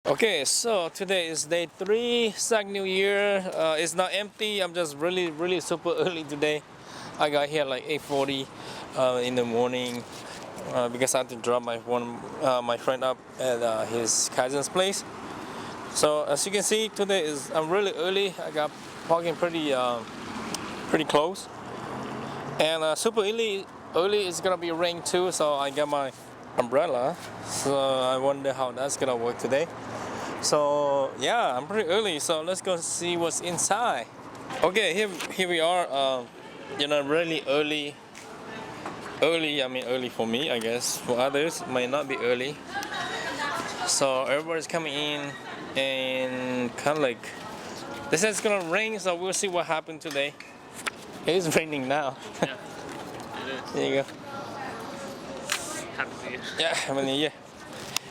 Okay, so today is day 3, Sac New Year. It's not empty. I'm just really super early today. I got here like 8:40 in the morning because I had to drop my friend up at his cousin's place. So as you can see, I'm really early. I got parking pretty close, and super early. Early it's gonna be rain too. So I got my umbrella. So I wonder how that's gonna work today. So yeah, I'm pretty early, so let's go see what's inside. Okay, here we are. Really early. I mean early for me, I guess. For others, it might not be early. So everybody's coming in, and kind of like they said it's gonna rain, so we'll see what happens today. It is raining now. Yeah, it is. There you go. Happy New Year. Yeah, Happy New Year.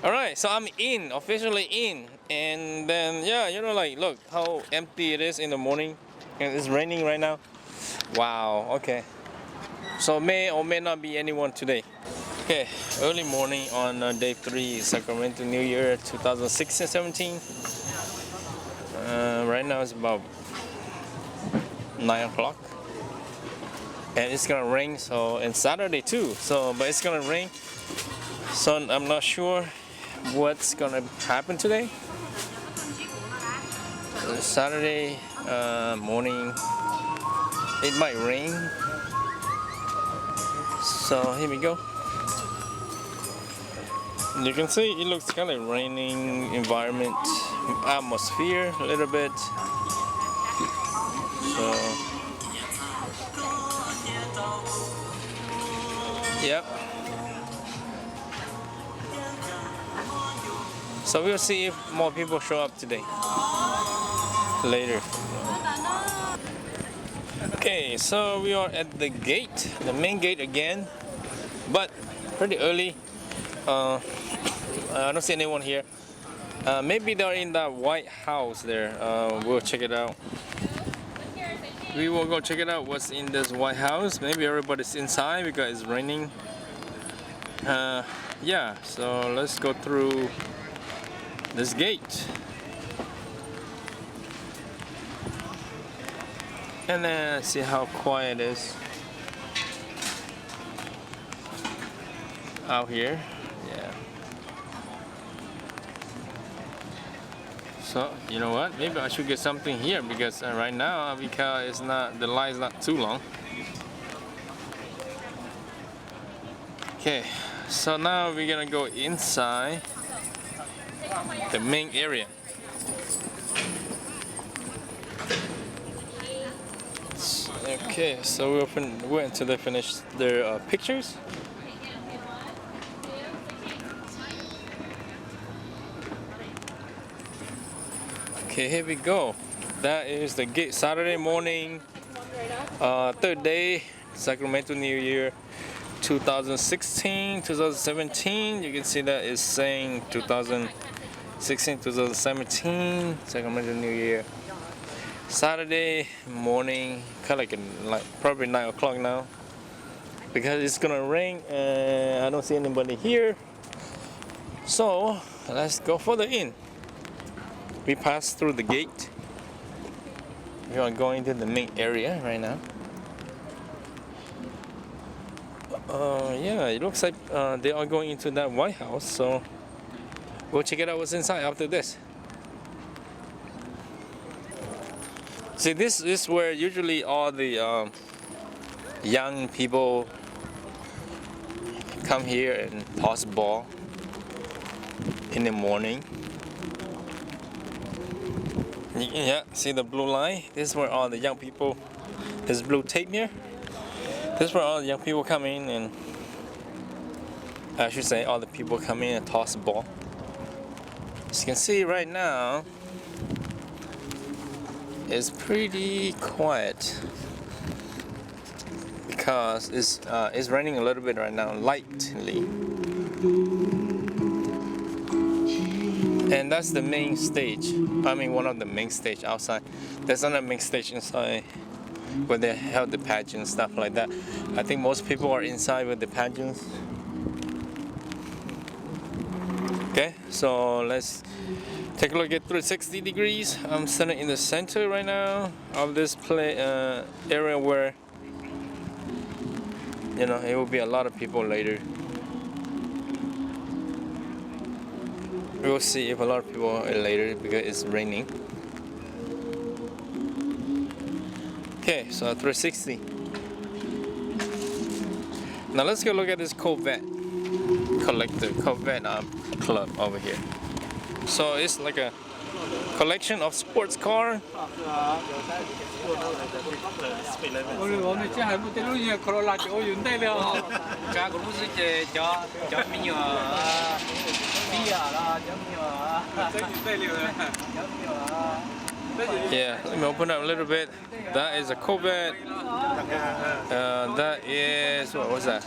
All right, so I'm officially in, and then yeah, look how empty it is in the morning, and it's raining right now. Wow. Okay. So may or may not be anyone today. Okay, early morning on day 3, Sacramento New Year 2016-17. Right now it's about 9 o'clock, and it's gonna rain. So and Saturday too. So but it's gonna rain. So I'm not sure what's gonna happen today. Saturday morning, it might rain. So here we go. You can see it looks kind of raining environment, atmosphere a little bit. So yep. So we'll see if more people show up today. Later. Okay, so we are at the gate, the main gate again, but pretty early. I don't see anyone here. Maybe they're in that White House there. We'll check it out. We will go check it out what's in this White House. Maybe everybody's inside because it's raining. Yeah, so let's go through this gate. And then see how quiet it is out here. Yeah. So you know what? Maybe I should get something here because right now because the line's not too long. Okay. So now we're gonna go inside the main area. Okay, so we went to finish their pictures. Okay, here we go. That is the gate. Saturday morning, third day, Sacramento New Year 2016, 2017. You can see that is saying 2016, 2017, Sacramento New Year. Saturday morning, kind of like probably 9 o'clock now, because it's gonna rain and I don't see anybody here. So let's go further in. We passed through the gate. We are going to the main area right now. Yeah, it looks like they are going into that White House. So we'll check it out what's inside after this. See, this is where usually all the young people come here and toss ball in the morning. Yeah, see the blue line? This is where all the young people, this blue tape here. This is where all the young people come in, and I should say all the people come in and toss ball. As you can see right now, it's pretty quiet because it's raining a little bit right now, lightly. And that's the main stage. I mean, one of the main stage outside. There's another main stage inside where they held the pageant, stuff like that. I think most people are inside with the pageants. Okay, so let's Take a look at 360 degrees. I'm standing in the center right now of this area where, you know, it will be a lot of people later. We'll see if a lot of people are later because it's raining. Okay, so 360. Now let's go look at this Corvette club over here. So it's like a collection of sports car. Yeah, let me open up a little bit. That is a Corvette. That is, what was that?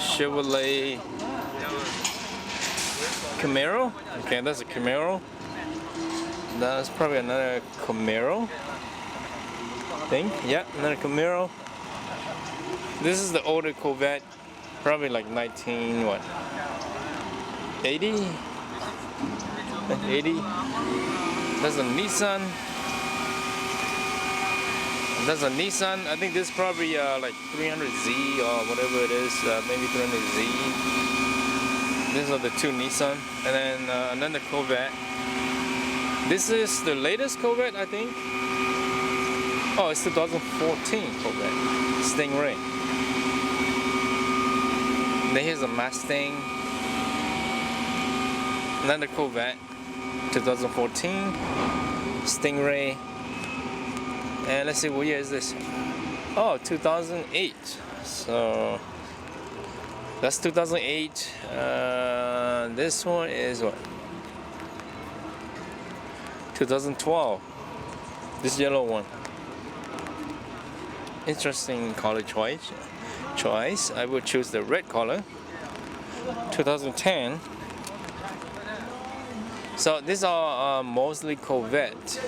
Chevrolet Camaro. Okay, that's a Camaro. That's probably another Camaro thing. Yeah, another Camaro. This is the older Corvette, probably like 19 what? 80. That's a Nissan. That's a Nissan. I think this is probably like 300Z or whatever it is, maybe 300Z. These are the two Nissan, and then another Corvette. This is the latest Corvette, I think. Oh, it's 2014 Corvette, Stingray. Then here's a Mustang. Another Corvette, 2014 Stingray. And let's see, what year is this? Oh, 2008. So that's 2008. This one is what? 2012. This yellow one. Interesting color choice. I would choose the red color. 2010. So these are mostly Corvette.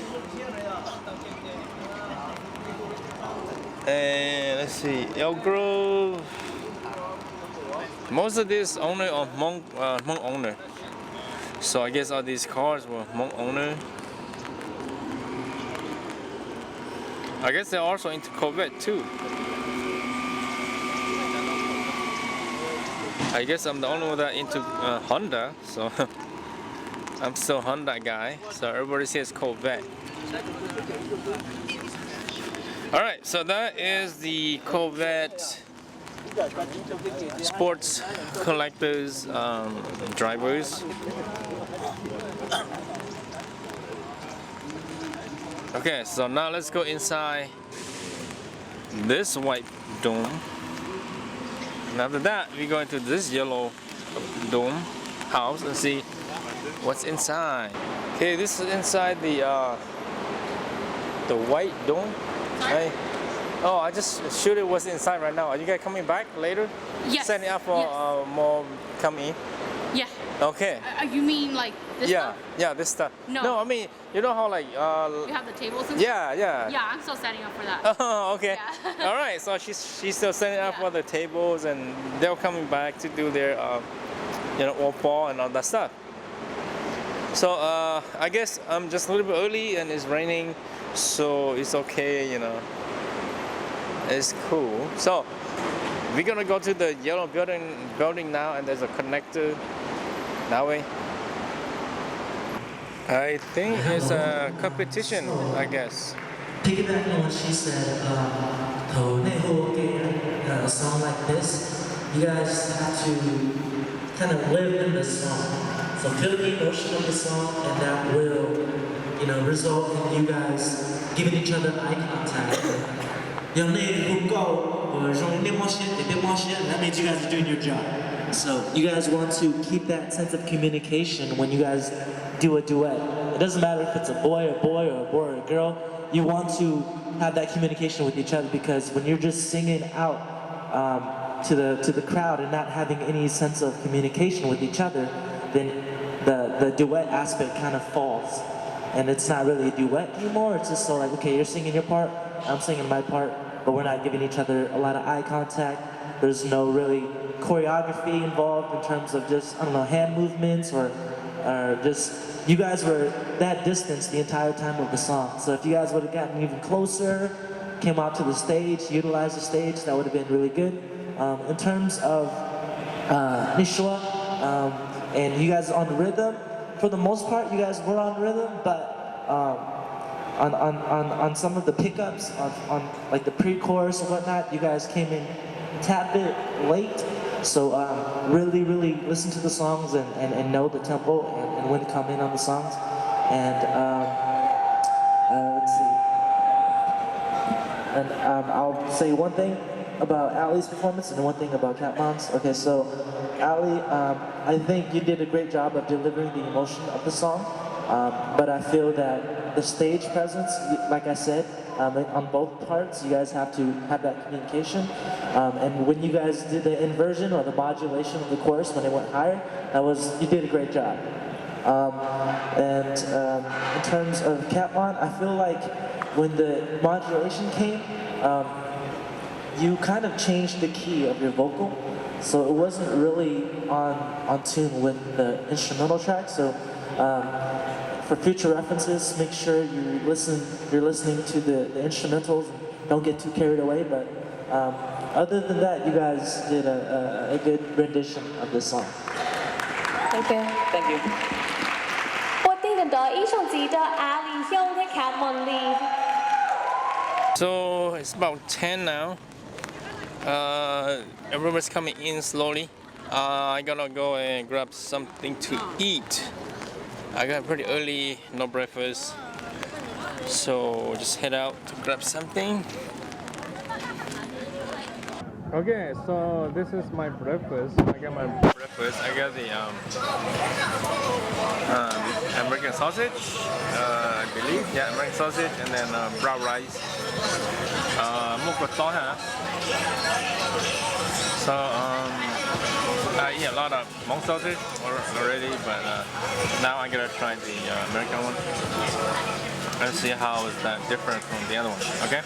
And let's see, Elk Grove. Most of these owner are Hmong owner. So I guess all these cars were Hmong owner. I guess they're also into Corvette too. I guess I'm the only one that into Honda, so I'm still a Honda guy. So everybody says Corvette. Alright, so that is the Corvette sports collectors, drivers. Okay, so now let's go inside this white dome. And after that, we go into this yellow dome house and see what's inside. Okay, this is inside the white dome. Hey. Oh, I just shoot it what's inside right now. Are you guys coming back later? Yes. Setting up for Yes. more come in? Yeah. Okay. You mean like this Yeah, stuff? yeah, this stuff. No. I mean, you know how like You have the tables and yeah, yeah. Yeah, I'm still setting up for that. Oh, okay. Yeah. All right. So she's still setting up Yeah. for the tables, and they're coming back to do their ball and all that stuff. So I guess I'm just a little bit early, and it's raining, so it's okay. It's cool. So we're gonna go to the yellow building now, and there's a connector that way. I think it's a competition, I guess. Piggybacking on what she said, a song like this, you guys have to kind of live in the song. So feel the emotion of the song, and that will, result in you guys giving each other eye contact. That means you guys are doing your job. So you guys want to keep that sense of communication when you guys do a duet. It doesn't matter if it's a boy or a boy or a girl. You want to have that communication with each other, because when you're just singing out to the crowd and not having any sense of communication with each other, then the duet aspect kind of falls. And it's not really a duet anymore. It's just so like, okay, you're singing your part, I'm singing my part, but we're not giving each other a lot of eye contact. There's no really choreography involved in terms of just, hand movements or or just you guys were that distance the entire time of the song. So if you guys would have gotten even closer, came out to the stage, utilized the stage, that would have been really good. In terms of Nishua, and you guys on rhythm, for the most part, you guys were on rhythm, but on some of the pickups, on like the pre-chorus and whatnot, you guys came in a tad bit late. So really listen to the songs and know the tempo and when to come in on the songs. And let's see. And I'll say one thing about Ali's performance and one thing about Catmon's. Okay, so Ali, I think you did a great job of delivering the emotion of the song, but I feel that the stage presence, like I said, on both parts, you guys have to have that communication. And when you guys did the inversion or the modulation of the chorus when it went higher, you did a great job. In terms of Catmon, I feel like when the modulation came, you kind of changed the key of your vocal, so it wasn't really on tune with the instrumental track. So for future references, make sure you're listening to the instrumentals. Don't get too carried away. But other than that, you guys did a good rendition of this song. Thank you. Thank you. 我哋嘅代英雄指得阿里兄嘅卡門利。 So it's about 10 now. Everybody's coming in slowly. I gotta go and grab something to eat. I got pretty early, no breakfast. So just head out to grab something. Okay, so this is my breakfast. I got my breakfast. I got the American sausage, I believe. Yeah, American sausage, and then brown rice. So I eat a lot of Hmong sausage already, but now I'm gonna try the American one. Let's see how is that different from the other one. Okay.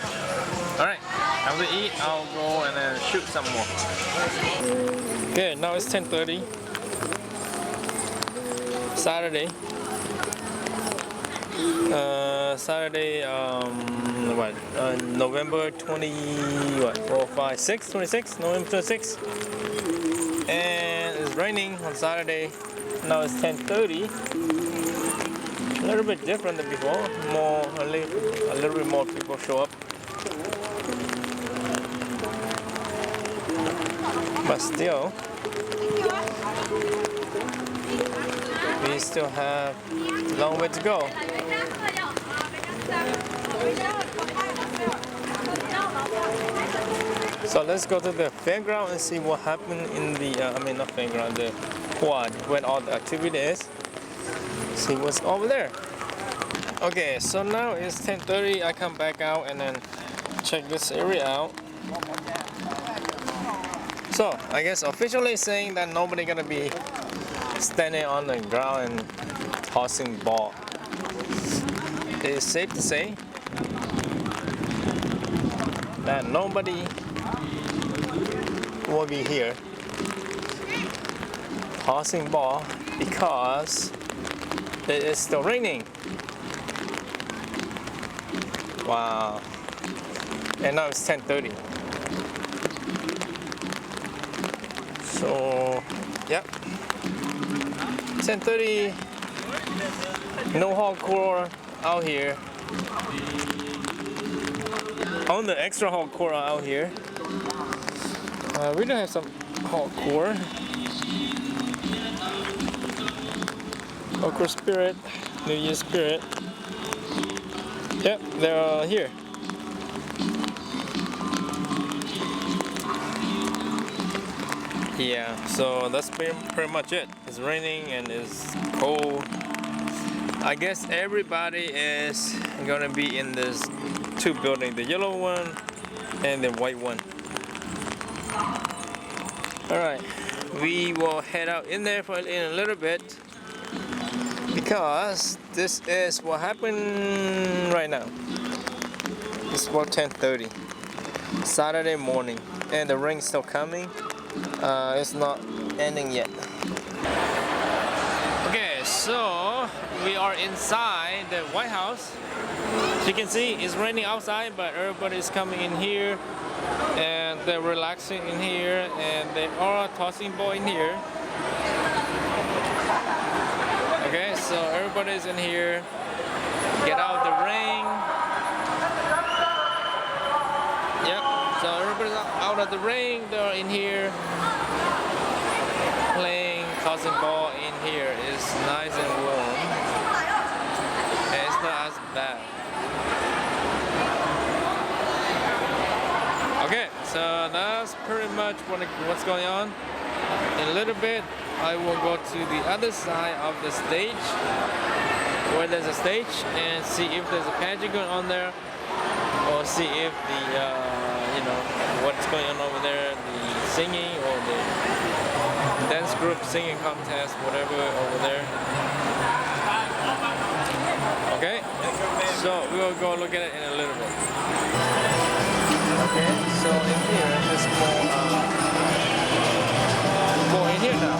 All right. After I eat, I'll go and then shoot some more. Okay, now it's 10:30. Saturday. November 26, November 26. And it's raining on Saturday. Now it's 10:30. A little bit different than before. A little bit more people show up. But still, we still have a long way to go. So let's go to the fairground and see what happened in the, not fairground, the quad, when all the activity is. See what's over there. Okay, so now it's 10:30. I come back out and then check this area out. So I guess officially saying that nobody gonna be standing on the ground and tossing ball. It is safe to say that nobody will be here tossing ball because it is still raining. Wow. And now it's 10:30. So, yep. 10:30. No hardcore out here. On the extra hardcore out here. We don't have some hardcore. Hardcore Spirit, New Year Spirit. Yep, they're here. Yeah, so that's pretty much it. It's raining and it's cold. I guess everybody is gonna be in this two buildings, the yellow one and the white one. Alright, we will head out in there in a little bit because this is what happened right now. It's about 10:30 Saturday morning and the rain's still coming. It's not ending yet. Okay, So we are inside the White House. As you can see, it's raining outside, but everybody's coming in here and they're relaxing in here and they are tossing ball in here. Okay, so everybody's in here. Get out of the rain. Yep, so everybody's out of the rain. They're in here playing tossing ball in here. It's nice and warm. And it's not as bad. Okay, so that's pretty much what's going on. In a little bit, I will go to the other side of the stage, where there's a stage, and see if there's a pageant going on there, or see if the, you know, what's going on over there, the singing or the dance group singing contest, whatever over there. Okay, so we will go look at it in a little bit. Okay, so in here, there's more in here now.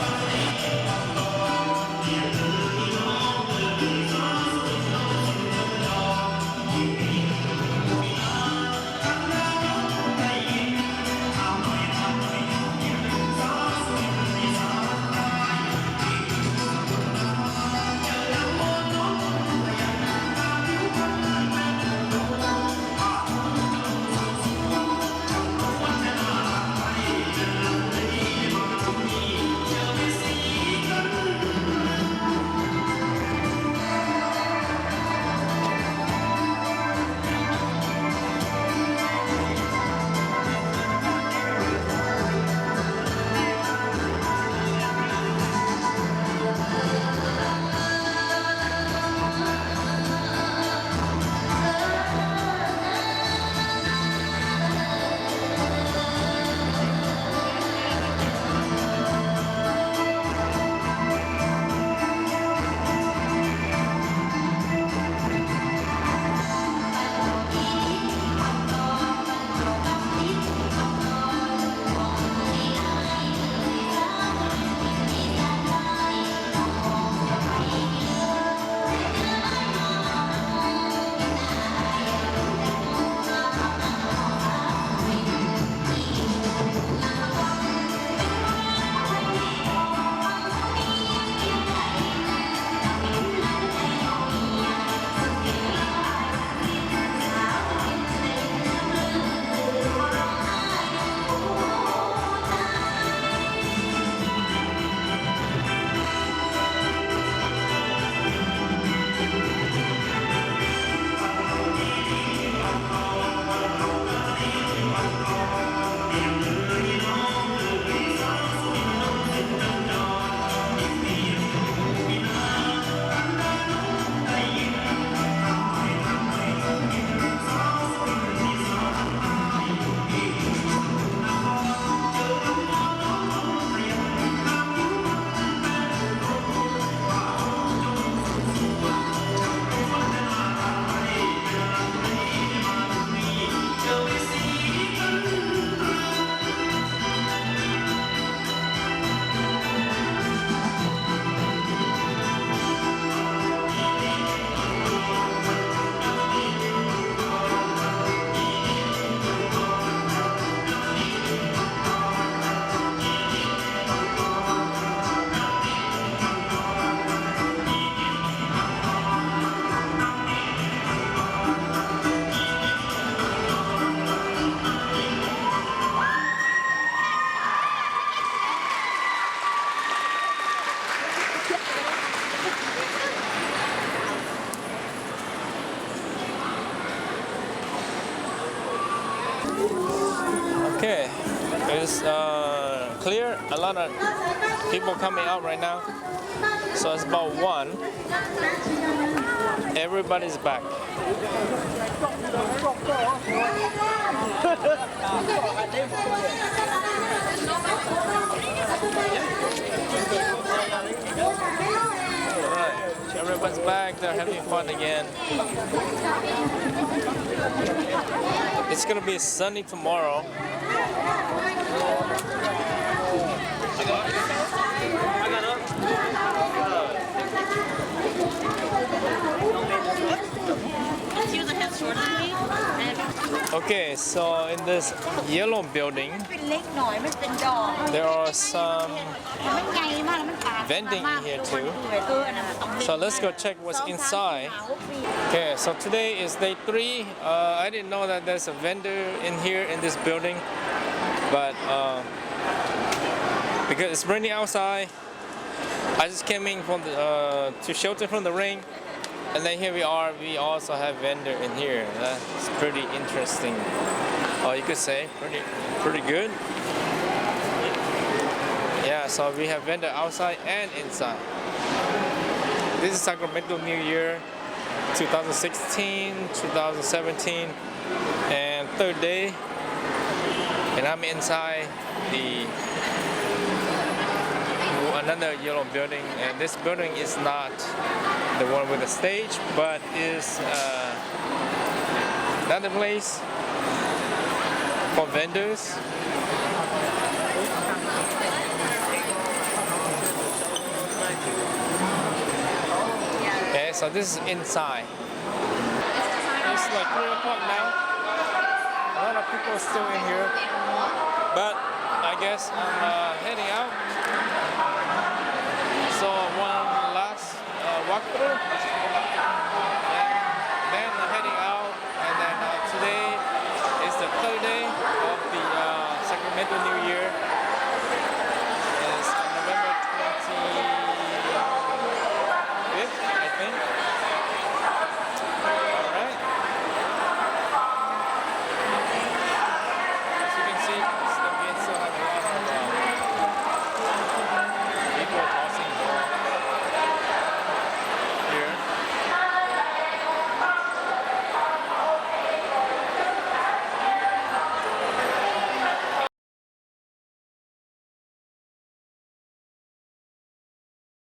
Okay, it's clear. A lot of people coming out right now. So it's about 1. Everybody's back. Alright, everyone's back. They're having fun again. It's gonna be sunny tomorrow. Okay, so in this yellow building, เป็นเล็กหน่อยมันเป็นดอก there are some มันใหญ่มากแล้วมันบาน vending มาก here ดู too. มันดูเลยตัวอันนั้นมันต้องเล็ก So let's go check what's inside. Okay, so today is day 3. I didn't know that there's a vendor in here in this building, but because it's raining outside, I just came in from to shelter from the rain, and then here we are. We also have vendor in here. That's pretty interesting. Or you could say pretty good. Yeah, so we have vendor outside and inside. This is Sacramento New Year 2016, 2017, and third day. And I'm inside another yellow building, and this building is not the one with the stage, but is another place for vendors. Okay, so this is inside. It's like 3 o'clock now. A lot of people are still in here, but I guess I'm heading out.